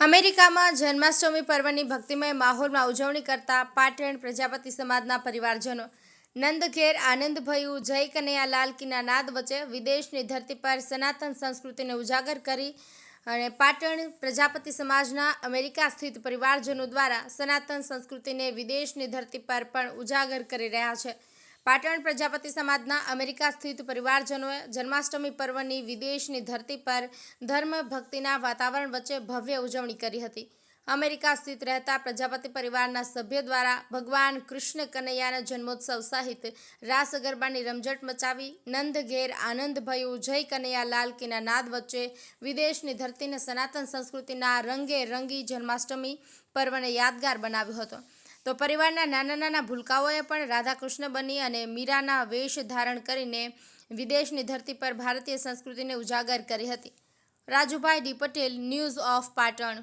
અમેરિકામાં જન્માષ્ટમી પર્વની ભક્તિમય માહોલમાં ઉજવણી કરતા પાટણ પ્રજાપતિ સમાજના પરિવારજનો નંદઘેર આનંદ ભયું જય કનૈયાલાલ કીના નાદ વચ્ચે વિદેશની ધરતી પર સનાતન સંસ્કૃતિને ઉજાગર કરી અને પાટણ પ્રજાપતિ સમાજના અમેરિકા સ્થિત પરિવારજનો દ્વારા સનાતન સંસ્કૃતિને વિદેશની ધરતી પર પણ ઉજાગર કરી રહ્યા છે। પાટણ પ્રજાપતિ સમાજના અમેરિકા સ્થિત પરિવારજનોએ જન્માષ્ટમી પર્વની વિદેશની ધરતી પર ધર્મ ભક્તિના વાતાવરણ વચ્ચે ભવ્ય ઉજવણી કરી હતી। અમેરિકા સ્થિત રહેતા પ્રજાપતિ પરિવારના સભ્યો દ્વારા ભગવાન કૃષ્ણ કનૈયાના જન્મોત્સવ સહિત રાસ ગરબાની રમઝટ મચાવી નંદ ઘેર આનંદ ભયું જય કનૈયાલાલ કીના નાદ વચ્ચે વિદેશની ધરતીને સનાતન સંસ્કૃતિના રંગે રંગી જન્માષ્ટમી પર્વને યાદગાર બનાવ્યો હતો। તો પરિવારના નાના ભૂલકાઓએ પણ રાધાકૃષ્ણ બની અને મીરાના વેશ ધારણ કરીને વિદેશની ધરતી પર ભારતીય સંસ્કૃતિને ઉજાગર કરી હતી। Rajubhai D Patel, news of Patan.